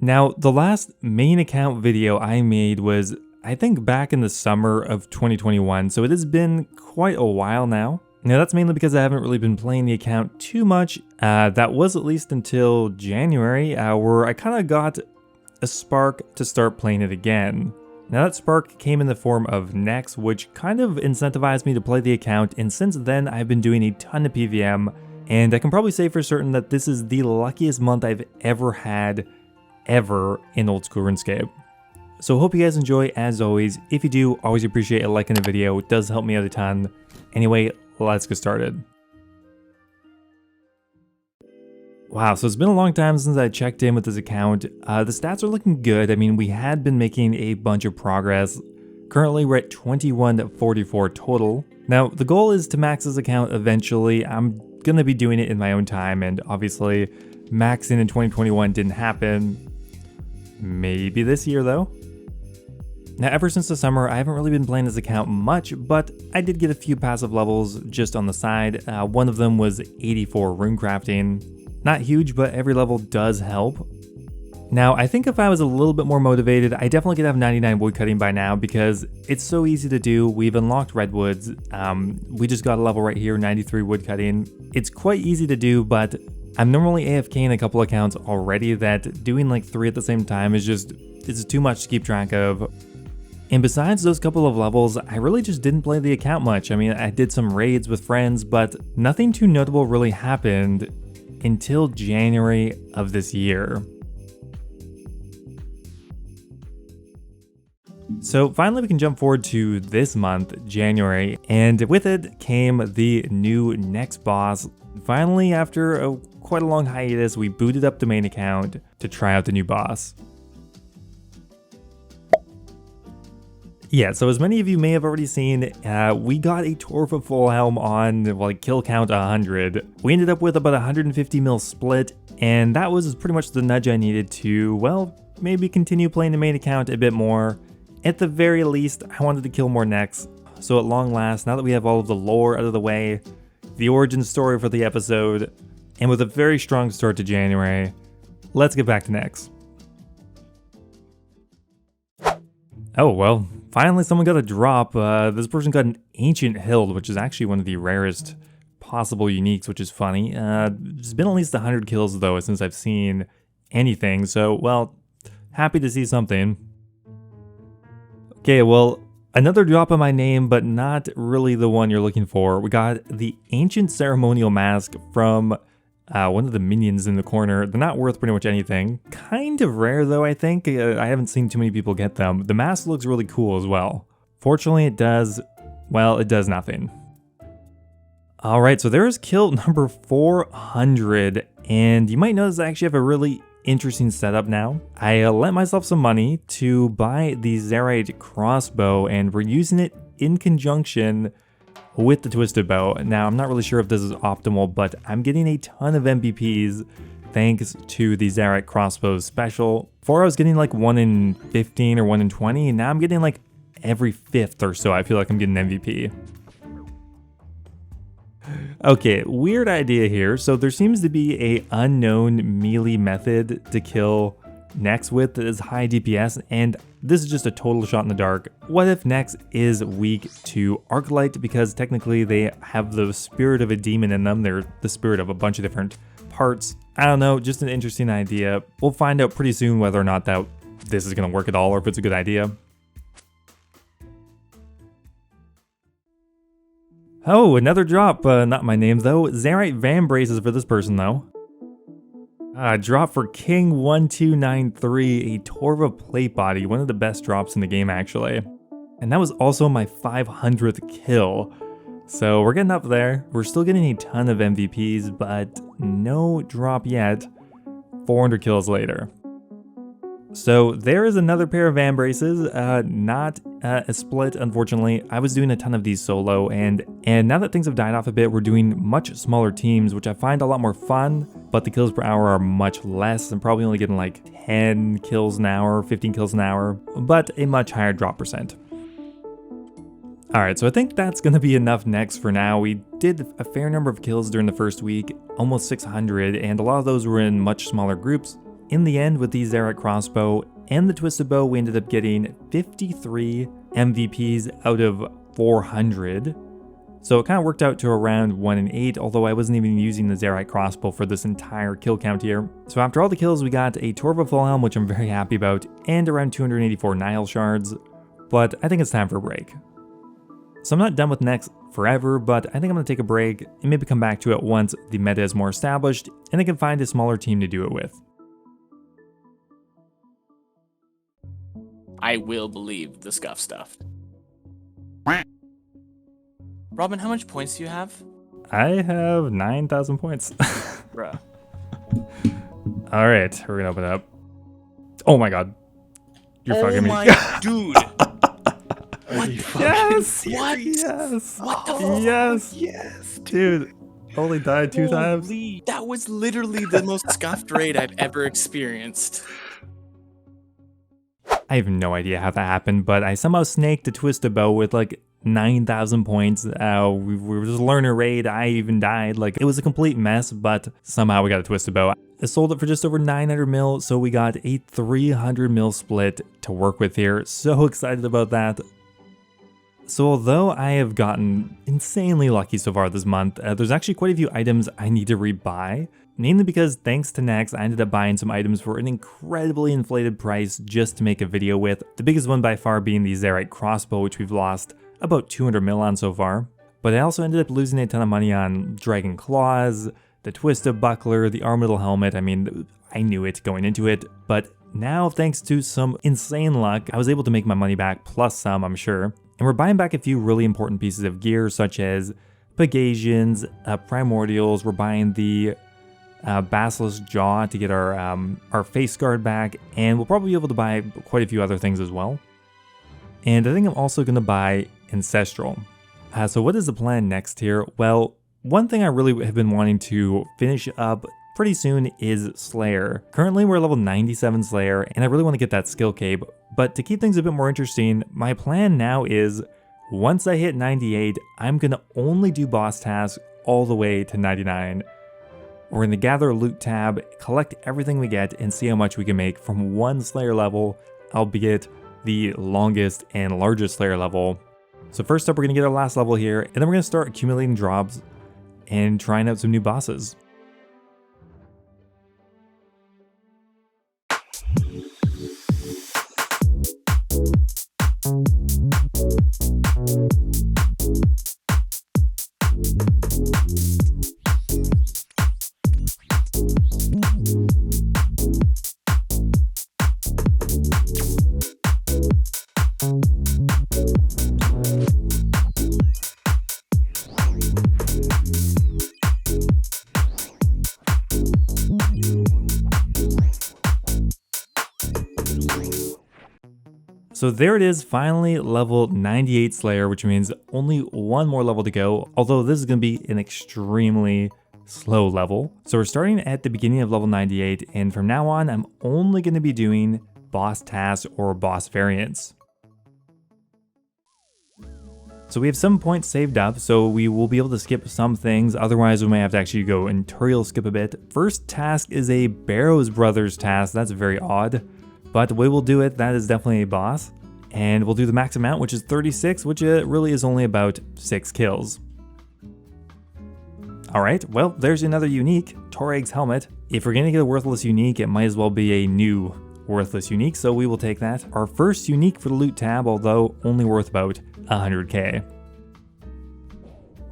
Now, the last main account video I made was, I think, back in the summer of 2021, so it has been quite a while now. Now, that's mainly because I haven't really been playing the account too much. That was at least until January, where I kind of got a spark to start playing it again. Now, that spark came in the form of Nex, which kind of incentivized me to play the account, and since then I've been doing a ton of PVM, and I can probably say for certain that this is the luckiest month I've ever had, ever, in old school RuneScape. So hope you guys enjoy as always. If you do, always appreciate a like in the video, it does help me out a ton. Anyway, let's get started. Wow, so it's been a long time since I checked in with this account. The stats are looking good. I mean, we had been making a bunch of progress. Currently, we're at 2144 total. Now, the goal is to max this account eventually. I'm gonna be doing it in my own time, and obviously, maxing in 2021 didn't happen. Maybe this year, though. Now, ever since the summer, I haven't really been playing this account much, but I did get a few passive levels just on the side. One of them was 84 rune crafting. Not huge, but every level does help. Now, I think if I was a little bit more motivated, I definitely could have 99 woodcutting by now because it's so easy to do. We've unlocked redwoods. We just got a level right here, 93 woodcutting. It's quite easy to do, but I'm normally AFK in a couple accounts already that doing like 3 at the same time is just, it's too much to keep track of. And besides those couple of levels, I really just didn't play the account much. I mean, I did some raids with friends, but nothing too notable really happened until January of this year. So finally we can jump forward to this month, January, and with it came the new Nex boss. Finally, after quite a long hiatus, we booted up the main account to try out the new boss. Yeah, so as many of you may have already seen, we got a Torva full helm on like kill count 100. We ended up with about 150 mil split, and that was pretty much the nudge I needed to, well, maybe continue playing the main account a bit more. At the very least, I wanted to kill more Nex. So at long last, now that we have all of the lore out of the way, the origin story for the episode, and with a very strong start to January, let's get back to Nex. Oh, well, finally someone got a drop. This person got an Ancient Hild, which is actually one of the rarest possible uniques, which is funny. It's been at least 100 kills, though, since I've seen anything, so, well, happy to see something. Okay, well, another drop in my name, but not really the one you're looking for. We got the Ancient Ceremonial Mask from one of the minions in the corner. They're not worth pretty much anything. Kind of rare though, I think. I haven't seen too many people get them. The mask looks really cool as well. Fortunately, it does nothing. Alright, so there's kill number 400, and you might notice I actually have a really interesting setup now. I lent myself some money to buy the Zarite crossbow, and we're using it in conjunction with the twisted bow. Now, I'm not really sure if this is optimal, but I'm getting a ton of MVPs thanks to the Zarite crossbow special. Before I was getting like 1 in 15 or 1 in 20, and now I'm getting like every 5th or so. I feel like I'm getting an MVP. Okay, weird idea here. So there seems to be a unknown melee method to kill Nex with that is high DPS, and this is just a total shot in the dark. What if Nex is weak to Arclight, because technically they have the spirit of a demon in them. They're the spirit of a bunch of different parts. I don't know, just an interesting idea. We'll find out pretty soon whether or not that this is going to work at all, or if it's a good idea. Oh, another drop. Not my name though. Zarite Van Braces for this person though. Drop for King 1293, a Torva plate body, one of the best drops in the game actually. And that was also my 500th kill. So we're getting up there. We're still getting a ton of MVPs, but no drop yet. 400 kills later. So there is another pair of Van Braces, not a split, unfortunately. I was doing a ton of these solo, and now that things have died off a bit, we're doing much smaller teams, which I find a lot more fun, but the kills per hour are much less. I'm probably only getting like 10 kills an hour, 15 kills an hour, but a much higher drop percent. Alright, so I think that's going to be enough Nex for now. We did a fair number of kills during the first week, almost 600, and a lot of those were in much smaller groups. In the end, with the Zarite crossbow and the twisted bow, we ended up getting 53 MVPs out of 400. So it kind of worked out to around 1 in 8, although I wasn't even using the Zarite crossbow for this entire kill count here. So after all the kills, we got a Torva full helm, which I'm very happy about, and around 284 Nile shards, but I think it's time for a break. So I'm not done with Next forever, but I think I'm going to take a break and maybe come back to it once the meta is more established and I can find a smaller team to do it with. I will believe the scuff stuff. Robin, how much points do you have? I have 9,000 points. Bruh. All right, we're gonna open it up. Oh my god. You're fucking me. Oh my dude. What? Yes! What? Yes! What the fuck? Yes! Yes, Dude, only died 2 times. Holy, that was literally the most scuffed raid I've ever experienced. I have no idea how that happened, but I somehow snaked a twisted bow with like 9,000 points. We were just learner raid. I even died. Like, it was a complete mess, but somehow we got a twisted bow. I sold it for just over 900 mil, so we got a 300 mil split to work with here. So excited about that. So although I have gotten insanely lucky so far this month, there's actually quite a few items I need to rebuy. Mainly because thanks to Next, I ended up buying some items for an incredibly inflated price just to make a video with. The biggest one by far being the Zarite crossbow, which we've lost about 200 mil on so far. But I also ended up losing a ton of money on Dragon Claws, the Twisted Buckler, the Armadillo Helmet. I mean, I knew it going into it, but now thanks to some insane luck, I was able to make my money back, plus some, I'm sure. And we're buying back a few really important pieces of gear, such as Pegasians, Primordials. We're buying the Basilisk Jaw to get our face guard back, and we'll probably be able to buy quite a few other things as well. And I think I'm also going to buy Ancestral. So what is the plan next here? Well, one thing I really have been wanting to finish up pretty soon is Slayer. Currently we're level 97 Slayer, and I really want to get that skill cape, but to keep things a bit more interesting, my plan now is once I hit 98, I'm going to only do boss tasks all the way to 99. We're going to gather a loot tab, collect everything we get, and see how much we can make from one Slayer level, albeit the longest and largest Slayer level. So first up, we're going to get our last level here, and then we're going to start accumulating drops and trying out some new bosses. So there it is, finally level 98 Slayer, which means only one more level to go, although this is going to be an extremely slow level. So we're starting at the beginning of level 98, and from now on, I'm only going to be doing boss tasks or boss variants. So we have some points saved up, so we will be able to skip some things, otherwise we may have to actually go and tutorial skip a bit. First task is a Barrows Brothers task. That's very odd. But the way we'll do it, that is definitely a boss. And we'll do the max amount, which is 36, which really is only about 6 kills. Alright, well, there's another unique, Torag's Helmet. If we're going to get a worthless unique, it might as well be a new worthless unique, so we will take that. Our first unique for the loot tab, although only worth about 100k.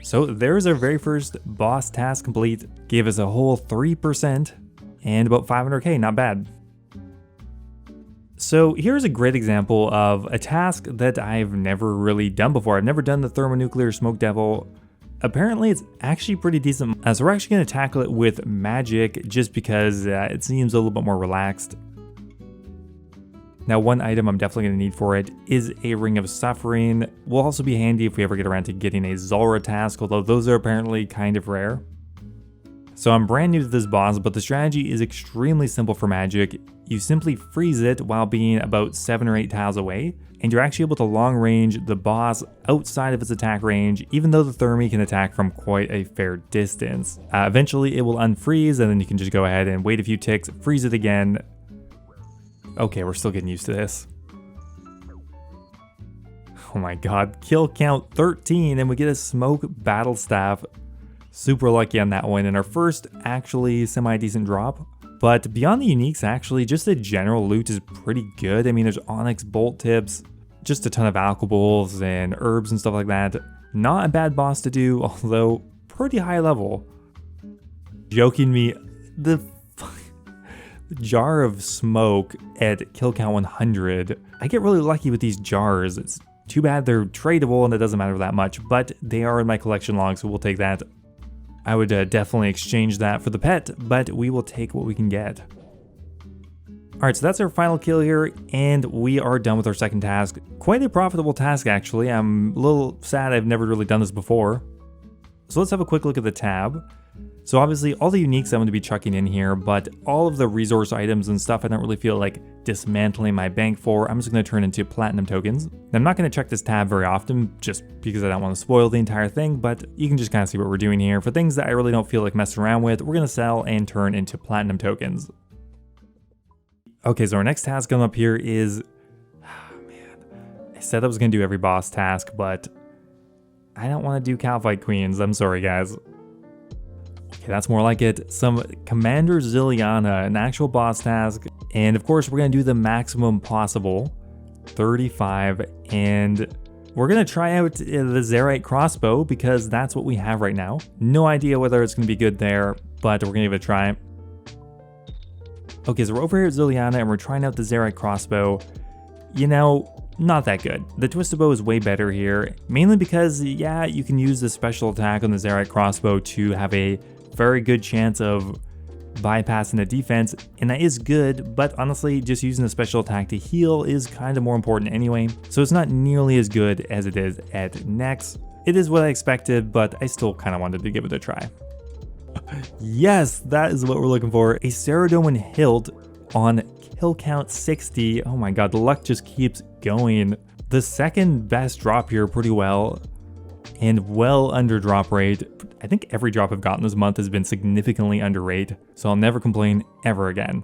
So there's our very first boss task complete. Gave us a whole 3% and about 500k, not bad. So here's a great example of a task that I've never really done before. I've never done the Thermonuclear Smoke Devil. Apparently it's actually pretty decent. So we're actually going to tackle it with magic just because it seems a little bit more relaxed. Now one item I'm definitely going to need for it is a Ring of Suffering. Will also be handy if we ever get around to getting a Zulrah task, although those are apparently kind of rare. So I'm brand new to this boss, but the strategy is extremely simple for magic. You simply freeze it while being about 7 or 8 tiles away. and you're actually able to long range the boss outside of its attack range, even though the Thermi can attack from quite a fair distance. Eventually it will unfreeze, and then you can just go ahead and wait a few ticks, freeze it again. Okay, we're still getting used to this. Oh my god, kill count 13, and we get a smoke battle staff. Super lucky on that one, and our first actually semi-decent drop. But beyond the uniques, actually, just the general loot is pretty good. I mean, there's onyx bolt tips, just a ton of alcohols and herbs and stuff like that. Not a bad boss to do, although pretty high level. Joking me, the jar of smoke at kill count 100. I get really lucky with these jars. It's too bad they're tradable and it doesn't matter that much, but they are in my collection log, so we'll take that. I would definitely exchange that for the pet, but we will take what we can get. Alright, so that's our final kill here, and we are done with our second task. Quite a profitable task, actually. I'm a little sad I've never really done this before. So let's have a quick look at the tab. So obviously all the uniques I'm going to be chucking in here, but all of the resource items and stuff I don't really feel like dismantling my bank for. I'm just going to turn into platinum tokens. I'm not going to check this tab very often just because I don't want to spoil the entire thing, but you can just kind of see what we're doing here. For things that I really don't feel like messing around with, we're going to sell and turn into platinum tokens. Okay, so our next task coming up here is, man, I said I was going to do every boss task, but I don't want to do cow fight queens. I'm sorry, guys. Okay, that's more like it. Some Commander Zilyana, an actual boss task. And of course, we're going to do the maximum possible, 35. And we're going to try out the Zarite crossbow because that's what we have right now. No idea whether it's going to be good there, but we're going to give it a try. Okay, so we're over here at Zilyana and we're trying out the Zarite crossbow. You know, not that good. The twisted bow is way better here, mainly because, yeah, you can use the special attack on the Zarite crossbow to have a very good chance of bypassing the defense, and that is good, but honestly, just using the special attack to heal is kind of more important anyway, so it's not nearly as good as it is at Nex. It is what I expected, but I still kind of wanted to give it a try. Yes, that is what we're looking for. A Ceradoman hilt on kill count 60. Oh my god, the luck just keeps going. The second best drop here pretty well, and well under drop rate. I think every drop I've gotten this month has been significantly under rate, so I'll never complain ever again.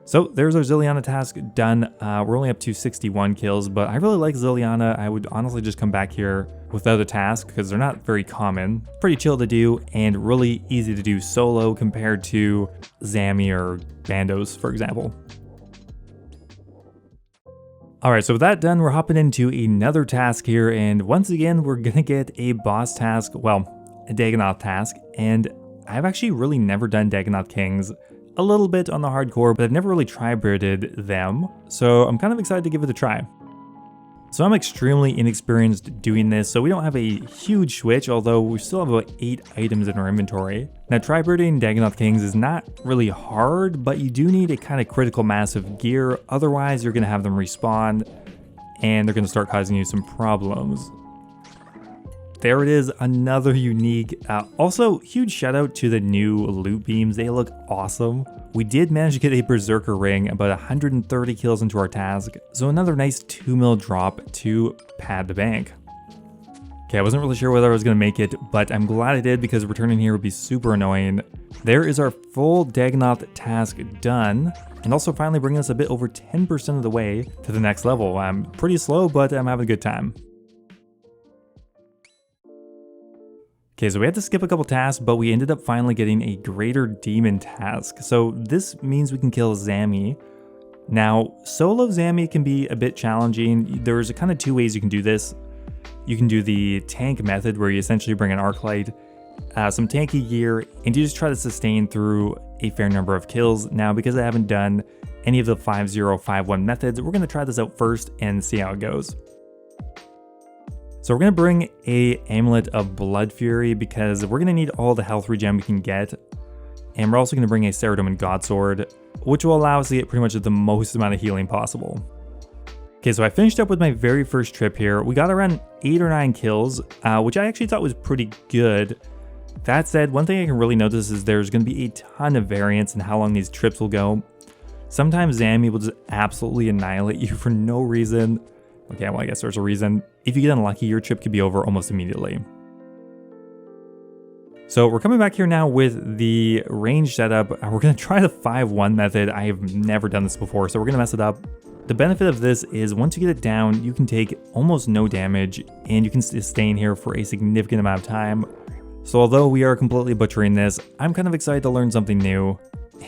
So there's our Zilyana task done. We're only up to 61 kills, but I really like Zilyana. I would honestly just come back here without a task because they're not very common. Pretty chill to do and really easy to do solo compared to Zamy or Barrows, for example. Alright, so with that done, we're hopping into another task here, and once again, we're gonna get a boss task, well, a Dagannoth task, and I've actually really never done Dagannoth Kings. A little bit on the hardcore, but I've never really tri-birded them, so I'm kind of excited to give it a try. So I'm extremely inexperienced doing this, so we don't have a huge switch, although we still have about 8 items in our inventory. Now, tri-birding Dagannoth Kings is not really hard, but you do need a kind of critical mass of gear, otherwise you're going to have them respawn, and they're going to start causing you some problems. There it is, another unique. Also, huge shout out to the new loot beams. They look awesome. We did manage to get a Berserker ring, about 130 kills into our task. So another nice 2 mil drop to pad the bank. Okay, I wasn't really sure whether I was going to make it, but I'm glad I did because returning here would be super annoying. There is our full Dagannoth task done. And also finally bringing us a bit over 10% of the way to the next level. I'm pretty slow, but I'm having a good time. Okay, so we had to skip a couple tasks, but we ended up finally getting a Greater Demon task. So this means we can kill Zamy. Now, solo Zamy can be a bit challenging. There's kind of 2 ways you can do this. You can do the tank method where you essentially bring an arc light, some tanky gear, and you just try to sustain through a fair number of kills. Now, because I haven't done any of the 5-0-5-1 methods, we're going to try this out first and see how it goes. So we're going to bring a Amulet of Blood Fury because we're going to need all the health regen we can get. And we're also going to bring a Ceradoman Godsword, which will allow us to get pretty much the most amount of healing possible. Okay, so I finished up with my very first trip here. We got around 8 or 9 kills, which I actually thought was pretty good. That said, one thing I can really notice is there's going to be a ton of variance in how long these trips will go. Sometimes Zamy will just absolutely annihilate you for no reason. Okay, well, I guess there's a reason. If you get unlucky, your trip could be over almost immediately. So we're coming back here now with the range setup. We're going to try the 5-1 method. I have never done this before, so we're going to mess it up. The benefit of this is once you get it down, you can take almost no damage and you can sustain here for a significant amount of time. So although we are completely butchering this, I'm kind of excited to learn something new,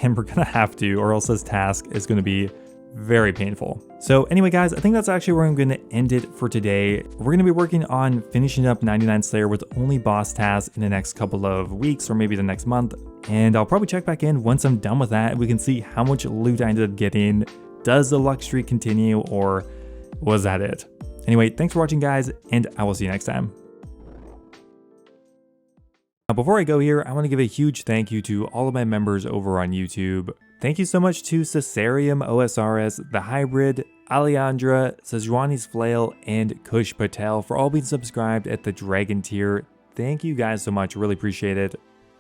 and we're going to have to, or else this task is going to be very painful. So anyway, guys, I think that's actually where I'm going to end it for today. We're going to be working on finishing up 99 Slayer with only boss tasks in the next couple of weeks or maybe the next month. And I'll probably check back in once I'm done with that. We can see how much loot I ended up getting. Does the luck streak continue, or was that it? Anyway, thanks for watching, guys, and I will see you next time. Now, before I go here, I want to give a huge thank you to all of my members over on YouTube. Thank you so much to Cesarium OSRS, The Hybrid, Alejandra, Sejuani's Flail, and Kush Patel for all being subscribed at the Dragon tier. Thank you guys so much, really appreciate it.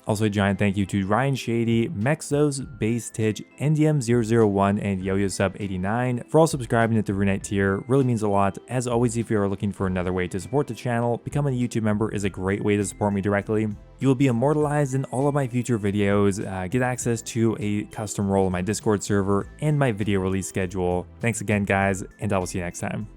Also a giant thank you to Ryan Shady, Mexos, Base Titch, NDM001, and YoYoSub89 for all subscribing at the reignite tier. Really means a lot. As always, if you are looking for another way to support the channel, becoming a YouTube member is a great way to support me directly. You will be immortalized in all of my future videos, get access to a custom role in my Discord server, and my video release schedule. Thanks again, guys, and I will see you next time.